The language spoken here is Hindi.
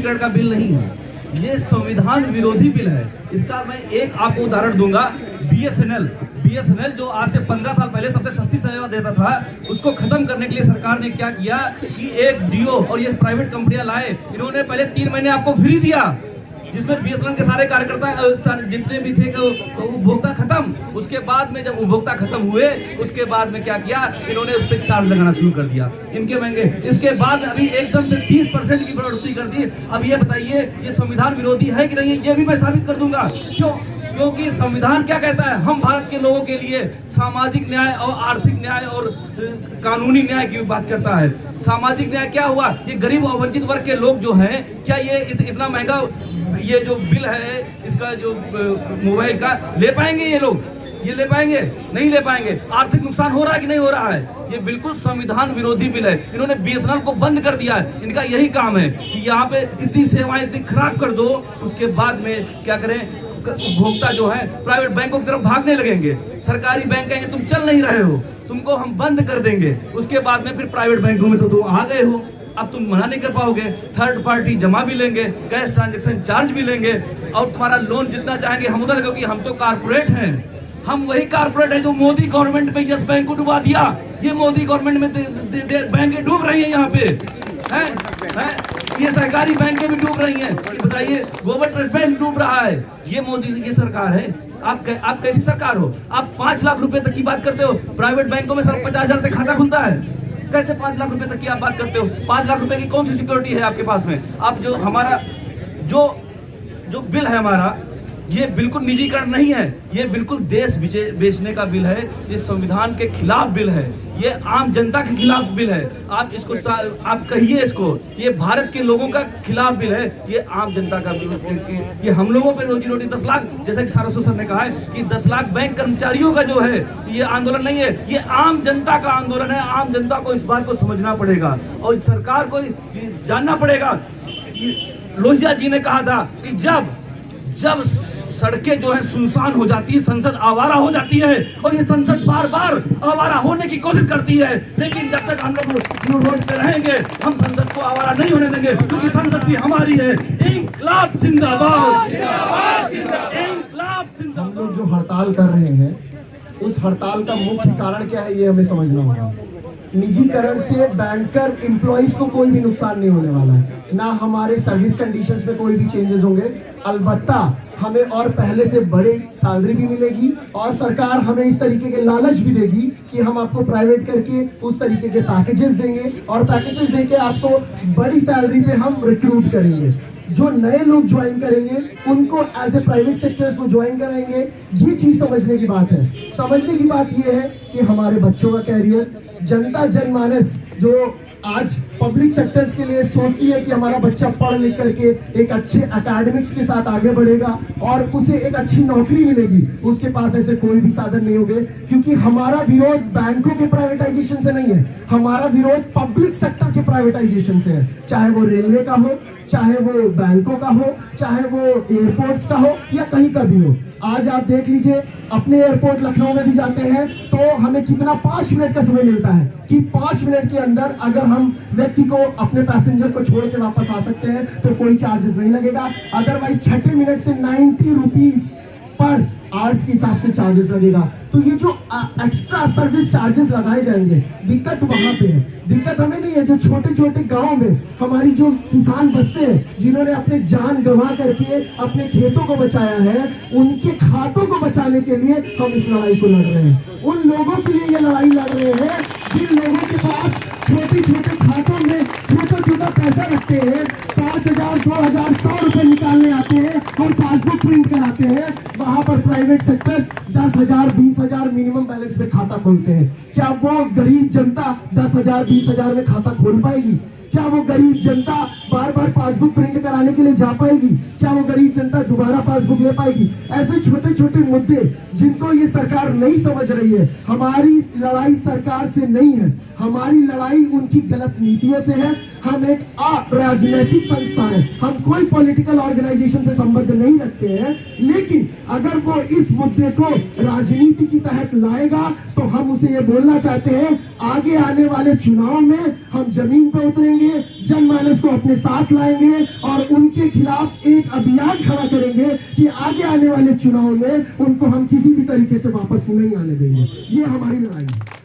का बिल नहीं है, ये संविधान विरोधी बिल है। इसका मैं एक आपको उदाहरण दूंगा। बीएसएनएल जो आज से 15 साल पहले सबसे सस्ती सेवा देता था, उसको खत्म करने के लिए सरकार ने क्या किया कि एक जियो और ये प्राइवेट कंपनियां लाए। इन्होंने पहले 3 महीने आपको फ्री दिया, जिसमें बीएसएनएल के सारे कार्यकर्ता जितने भी थे उपभोक्ता खत्म। उसके बाद में जब उपभोक्ता खत्म हुए, उसके बाद में क्या किया, इन्होंने उस पर चार्ज लगाना शुरू कर दिया, इनके महंगे। इसके बाद अभी एकदम से 30% की बढ़ोतरी कर दी। अब ये बताइए, ये संविधान विरोधी है कि नहीं है? ये भी मैं साबित कर दूंगा। क्यों? क्योंकि संविधान क्या कहता है? हम भारत के लोगों के लिए सामाजिक न्याय और आर्थिक न्याय और कानूनी न्याय की बात करता है। सामाजिक न्याय क्या हुआ? ये गरीब और वंचित वर्ग के लोग जो हैं, क्या ये इतना महंगा ये जो बिल है इसका जो मोबाइल का ले पाएंगे? ये लोग ये ले पाएंगे? नहीं ले पाएंगे। आर्थिक नुकसान हो रहा है कि नहीं हो रहा है? ये बिल्कुल संविधान विरोधी बिल है। इन्होंने बीएसएनएल को बंद कर दिया है। इनका यही काम है कि यहाँ पे इतनी सेवाएं इतनी खराब कर दो, उसके बाद में क्या करें, उपभोक्ता जो है प्राइवेट बैंकों की तरफ भागने लगेंगे। सरकारी बैंक कहेंगे तुम चल नहीं रहे हो, तुमको हम बंद कर देंगे। उसके बाद में फिर प्राइवेट बैंकों में तो तुम आ गए हो, अब तुम मना नहीं कर पाओगे। थर्ड पार्टी जमा भी लेंगे, कैश ट्रांजैक्शन चार्ज भी लेंगे, और तुम्हारा लोन जितना चाहेंगे हम उधर, क्योंकि हम तो कारपोरेट हैं। हम वही कारपोरेट है जो मोदी गवर्नमेंट में यस बैंक को डुबा दिया। ये मोदी गवर्नमेंट में बैंक डूब रही है, यहाँ पे है ये सरकारी बैंकें भी डूब रही हैं। बताइए, गोबर ट्रस्ट बैंक डूब रहा है। ये मोदी ये सरकार है। आप कैसी सरकार हो? आप 5 लाख रुपए तक की बात करते हो। प्राइवेट बैंकों में सिर्फ 50,000 से खाता खुलता है। कैसे 5 लाख रुपए तक की आप बात करते हो? 5 लाख रुपए की कौन सी सिक्योरिटी है आपके पास में? आप जो हमारा जो बिल है हमारा, ये बिल्कुल निजीकरण नहीं है, ये बिल्कुल देश बेचने का बिल है। ये संविधान के खिलाफ बिल है, ये आम जनता के खिलाफ बिल है। आप इसको आप कहिए इसको, ये भारत के लोगों का खिलाफ बिल है, ये आम जनता का बिल। ये हम लोगों पे रोजी रोटी 10 लाख, जैसा कि सारस्वत सर ने कहा है कि 10 लाख बैंक कर्मचारियों का जो है ये आंदोलन नहीं है, ये आम जनता का आंदोलन है। आम जनता को इस बात को समझना पड़ेगा और सरकार को जानना पड़ेगा। लोहिया जी ने कहा था कि जब सड़कें जो है सुनसान हो जाती है, संसद आवारा हो जाती है, और ये संसद बार बार आवारा होने की कोशिश करती है। लेकिन जब तक हम लोग रोड पे रहेंगे, हम संसद को आवारा नहीं होने देंगे, क्योंकि संसद भी हमारी है। इंकलाब जिंदाबाद, इंकलाब जिंदाबाद। हम लोग जो हड़ताल कर रहे हैं, उस हड़ताल का मुख्य कारण क्या है, ये हमें समझना होगा। निजीकरण से बैंकर एम्प्लॉइज को कोई भी नुकसान नहीं होने वाला है, ना हमारे सर्विस कंडीशंस में कोई भी चेंजेस होंगे। अलबत्ता हमें और पहले से बड़ी सैलरी भी मिलेगी, और सरकार हमें इस तरीके के लालच भी देगी कि हम आपको प्राइवेट करके उस तरीके के पैकेजेस देंगे, और पैकेजेस देके आपको बड़ी सैलरी पे हम रिक्रूट करेंगे। जो नए लोग ज्वाइन करेंगे उनको एज ए प्राइवेट सेक्टर्स को ज्वाइन कराएंगे। ये चीज समझने की बात है। समझने की बात ये है कि हमारे बच्चों का कैरियर, जनता जनमानस जो आज पब्लिक सेक्टर्स के लिए सोचती है कि हमारा बच्चा पढ़ लिख करके एक अच्छे एकेडमिक्स के साथ आगे बढ़ेगा और उसे एक अच्छी नौकरी मिलेगी, उसके पास ऐसे कोई भी साधन नहीं होंगे। क्योंकि हमारा विरोध बैंकों के प्राइवेटाइजेशन से नहीं है, हमारा विरोध पब्लिक सेक्टर के प्राइवेटाइजेशन से है। चाहे वो रेलवे का हो, चाहे वो बैंकों का हो, चाहे वो एयरपोर्ट्स का हो, या कहीं का भी हो। आज आप देख लीजिए, अपने एयरपोर्ट लखनऊ में भी जाते हैं तो हमें कितना 5 मिनट का समय मिलता है कि 5 मिनट के अंदर अगर हम व्यक्ति को, अपने पैसेंजर को छोड़ के वापस आ सकते हैं तो कोई चार्जेस नहीं लगेगा। अदरवाइज 6 मिनट से 90 रुपीज पर आवर्स के हिसाब से चार्जेस लगेगा। तो ये जो एक्स्ट्रा सर्विस चार्जेस लगाए जाएंगे, दिक्कत वहां पे है। दिक्कत हमें नहीं है जो छोटे छोटे गांव में हमारी जो किसान बसते हैं, जिन्होंने अपने जान गंवा करके अपने खेतों को बचाया है, उनके खातों को बचाने के लिए हम इस लड़ाई को लड़ रहे हैं। उन लोगों के लिए ये लड़ाई लड़ रहे हैं जिन लोगों के पास छोटे छोटे खातों में छोटा छोटा पैसा रखते हैं, 5,000, 2,000, 100 रुपए निकालने आते हैं और पासबुक प्रिंट कराते हैं। वहां पर प्राइवेट सेक्टर्स 10,000, 20,000 मिनिमम बैलेंस में खाता खोलते हैं। क्या वो गरीब जनता 10,000, 20,000 में खाता खोल पाएगी? क्या वो गरीब जनता बार बार पासबुक प्रिंट कराने के लिए जा पाएगी? क्या वो गरीब जनता दोबारा पासबुक ले पाएगी? ऐसे छोटे छोटे मुद्दे जिनको ये सरकार नहीं समझ रही है। हमारी लड़ाई सरकार से नहीं है, हमारी लड़ाई उनकी गलत नीतियों से है, हम एक राजनीतिक संस्था है, हम कोई पॉलिटिकल ऑर्गेनाइजेशन से संबंध नहीं रखते हैं, लेकिन अगर वो इस मुद्दे को राजनीति की तहत लाएगा तो हम उसे ये बोलना चाहते हैं, आगे आने वाले चुनाव में हम जमीन पे उतरेंगे, जनमानस को अपने साथ लाएंगे और उनके खिलाफ एक अभियान खड़ा करेंगे कि आगे आने वाले चुनाव में उनको हम किसी भी तरीके से वापस नहीं आने देंगे। ये हमारी लड़ाई है।